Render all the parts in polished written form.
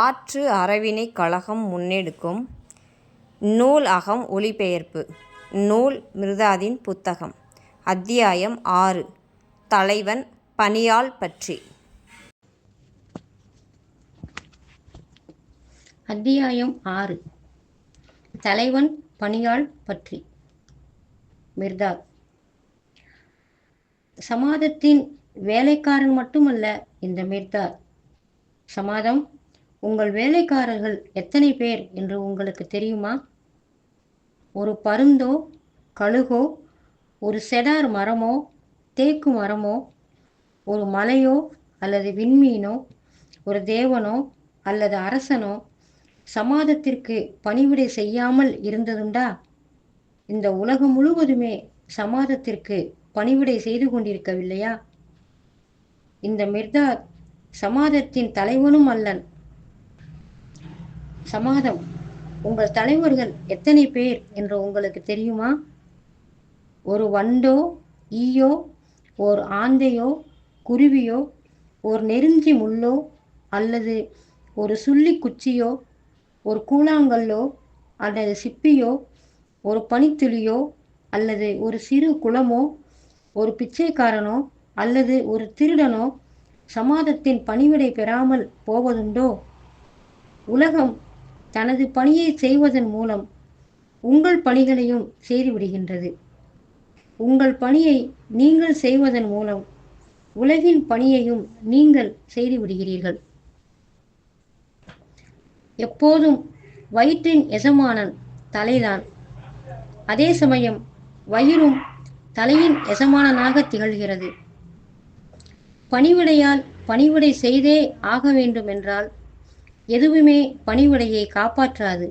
ஆற்று அறவினைக் கழகம் முன்னெடுக்கும் நூல் அகம் ஒலிபெயர்ப்பு நூல் மிர்தாதின் புத்தகம். அத்தியாயம் 6. தலைவன் பணியாள் பற்றி. அத்தியாயம் 6. தலைவன் பணியாள் பற்றி. மிர்தாத் சமாதத்தின் வேலைக்காரன் மட்டுமல்ல இந்த மிர்தாத். சமாதம், உங்கள் வேலைக்காரர்கள் எத்தனை பேர் என்று உங்களுக்கு தெரியுமா? ஒரு பருந்தோ கழுகோ, ஒரு செடார் மரமோ தேக்கு மரமோ, ஒரு மலையோ அல்லது விண்மீனோ, ஒரு தேவனோ அல்லது அரசனோ சமாதத்திற்கு பணிவிடை செய்யாமல் இருந்ததுண்டா? இந்த உலகம் முழுவதுமே சமாதத்திற்கு பணிவிடை செய்து கொண்டிருக்கவில்லையா? இந்த மிர்தாத் சமாதத்தின் தலைவனும் அல்லன். சமாதம், உங்கள் தலைவர்கள் எத்தனை பேர் என்று உங்களுக்கு தெரியுமா? ஒரு வண்டோ ஈயோ, ஓர் ஆந்தையோ குருவியோ, ஒரு நெருஞ்சி முள்ளோ அல்லது ஒரு சுள்ளி குச்சியோ, ஒரு கூழாங்கல்லோ அல்லது சிப்பியோ, ஒரு பனித்துளியோ அல்லது ஒரு சிறு குளமோ, ஒரு பிச்சைக்காரனோ அல்லது ஒரு திருடனோ சமாதத்தின் பணிவிடை பெறாமல் போவதுண்டோ? உலகம் தனது பணியை செய்வதன் மூலம் உங்கள் பணிகளையும் செய்துவிடுகின்றது. உங்கள் பணியை நீங்கள் செய்வதன் மூலம் உலகின் பணியையும் நீங்கள் செய்துவிடுகிறீர்கள். எப்போதும் வயிற்றின் எஜமானன் தலைதான். அதே சமயம் வயிறும் தலையின் எஜமானனாக திகழ்கிறது. பணிவிடையால் பணிவிடை செய்தே ஆக வேண்டும் என்றால் எதுவுமே பணிவிடையை காப்பாற்றாது.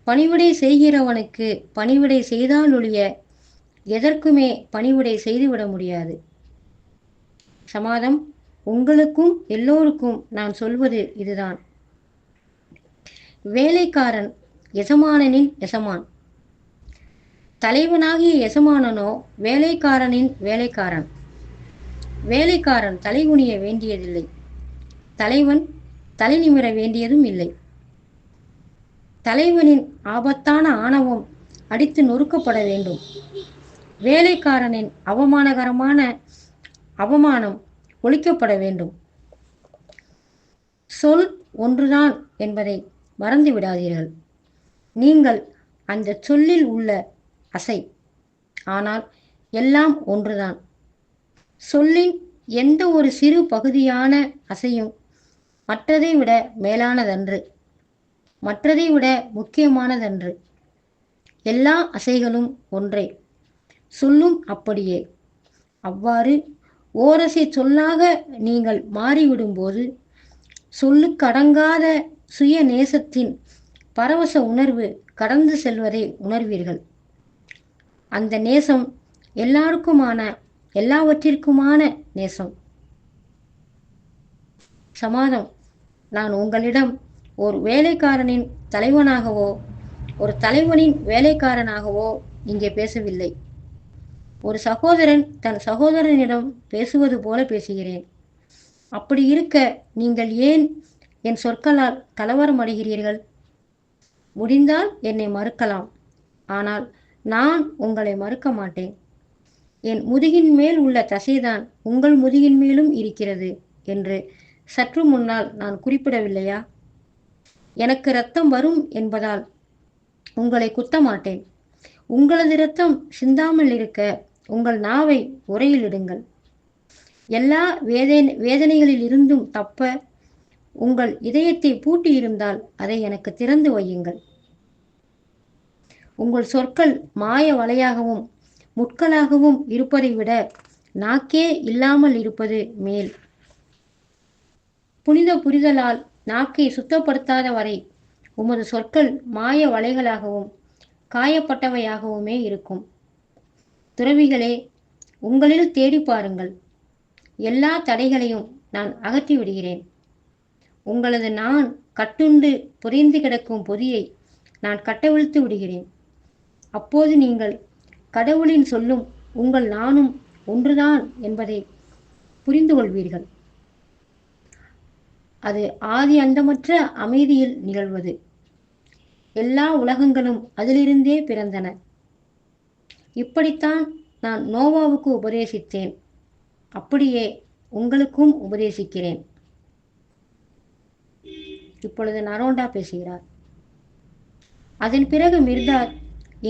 பணிவிடை செய்கிறவனுக்கு பணிவிடை செய்தாலொழிய எதற்குமே பணிவிடை செய்துவிட முடியாது. சமாதம், உங்களுக்கும் எல்லோருக்கும் நான் சொல்வது இதுதான். வேலைக்காரன் எஜமானனின் எஜமான். தலைவனாகிய எஜமானனோ வேலைக்காரனின் வேலைக்காரன். வேலைக்காரன் தலைகுனிய வேண்டியதில்லை. தலைவன் தலை நிமிர வேண்டியதும் இல்லை. தலைவனின் ஆபத்தான ஆணவம் அடித்து நொறுக்கப்பட வேண்டும். வேலைக்காரனின் அவமானகரமான அவமானம் ஒழிக்கப்பட வேண்டும். சொல் ஒன்றுதான் என்பதை மறந்து விடாதீர்கள். நீங்கள் அந்த சொல்லில் உள்ள அசை. ஆனால் எல்லாம் ஒன்றுதான். சொல்லின் எந்த ஒரு சிறு பகுதியான அசையும் மற்றதை விட மேலானதன்று, மற்றதை விட முக்கியமானதன்று. எல்லா அசைகளும் ஒன்றே, சொல்லும் அப்படியே. அவ்வாறு ஓரசை சொல்லாக நீங்கள் மாறிவிடும்போது சொல்லுக்கடங்காத சுய நேசத்தின் பரவச உணர்வு கடந்து செல்வதை உணர்வீர்கள். அந்த நேசம் எல்லாவற்றிற்குமான நேசம். சமாதம், நான் உங்களிடம் ஒரு வேலைக்காரனின் தலைவனாகவோ ஒரு தலைவனின் வேலைக்காரனாகவோ இங்கே பேசவில்லை. ஒரு சகோதரன் தன் சகோதரனிடம் பேசுவது போல பேசுகிறேன். அப்படி இருக்க நீங்கள் ஏன் என் சொற்களால் கலவரம் அடைகிறீர்கள்? முடிந்தால் என்னை மறுக்கலாம், ஆனால் நான் உங்களை மறுக்க மாட்டேன். என் முதுகின் மேல் உள்ள தசைதான் உங்கள் முதுகின் மேலும் இருக்கிறது என்று சற்று முன்னால் நான் குறிப்பிடவில்லையா? எனக்கு இரத்தம் வரும் என்பதால் உங்களை குத்த மாட்டேன். உங்களது இரத்தம் சிந்தாமல் இருக்க உங்கள் நாவை உரையில் இடுங்கள். எல்லா வேதனைகளில் இருந்தும் தப்ப உங்கள் இதயத்தை பூட்டியிருந்தால் அதை எனக்கு திறந்து வையுங்கள். உங்கள் சொற்கள் மாய வலையாகவும் முட்களாகவும் இருப்பதை விட நாக்கே இல்லாமல் இருப்பது மேல். புனித புரிதலால் நாக்கை சுத்தப்படுத்தாத வரை உமது சொற்கள் மாய வலைகளாகவும் காயப்பட்டவையாகவுமே இருக்கும். துறவிகளே, உங்களில் தேடி பாருங்கள். எல்லா தடைகளையும் நான் அகற்றி விடுகிறேன். உங்களது நான் கட்டுண்டு புதைந்து கிடக்கும் பொதியை நான் கட்டவிழ்த்து விடுகிறேன். அப்போது நீங்கள் கடவுளின் சொல்லும் உங்கள் நானும் ஒன்றுதான் என்பதை புரிந்து கொள்வீர்கள். அது ஆதி அந்தமற்ற அமைதியில் நிகழ்வது. எல்லா உலகங்களும் அதிலிருந்தே பிறந்தன. இப்படித்தான் நான் நோவாவுக்கு உபதேசித்தேன், அப்படியே உங்களுக்கும் உபதேசிக்கிறேன். இப்பொழுது நரோண்டா பேசுகிறார். அதன் பிறகு மிர்தாத்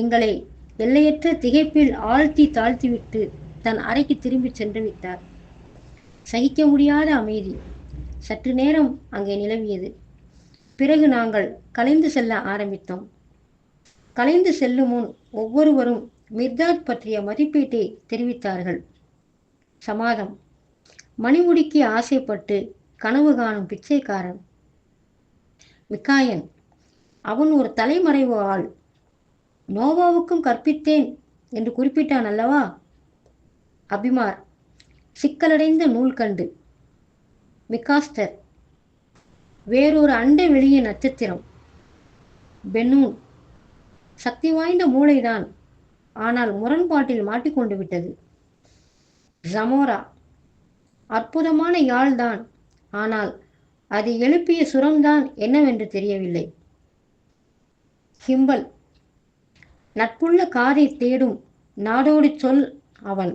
எங்களை எல்லையற்ற திகைப்பில் ஆழ்த்தி தாழ்த்திவிட்டு தன் அறைக்கு திரும்பி சென்று விட்டார். சகிக்க முடியாத அமைதி சற்று நேரம் அங்கே நிலவியது. பிறகு நாங்கள் கலைந்து செல்ல ஆரம்பித்தோம். கலைந்து செல்லும் முன் ஒவ்வொருவரும் மிர்தாத் பற்றிய மதிப்பீட்டை தெரிவித்தார்கள். சமாதம், மணிமுடிக்கு ஆசைப்பட்டு கனவு காணும் பிச்சைக்காரன். மிக்காயன், அவன் ஒரு தலைமறைவு ஆள். நோவாவுக்கும் கற்பித்தேன் என்று குறிப்பிட்டான் அல்லவா? அபிமார், சிக்கலடைந்த நூல்கண்டு. மிகாஸ்டர், வேறொரு அண்ட வெளிய நட்சத்திரம். பெனூன், சக்தி வாய்ந்த மூளைதான், ஆனால் முரண்பாட்டில் மாட்டிக்கொண்டு விட்டது. ஜமோரா, அற்புதமான யாழ்தான், ஆனால் அது எழுப்பிய சுரம்தான் என்னவென்று தெரியவில்லை. ஹிம்பல், நட்புள்ள காதை தேடும் நாடோடி சொல் அவன்.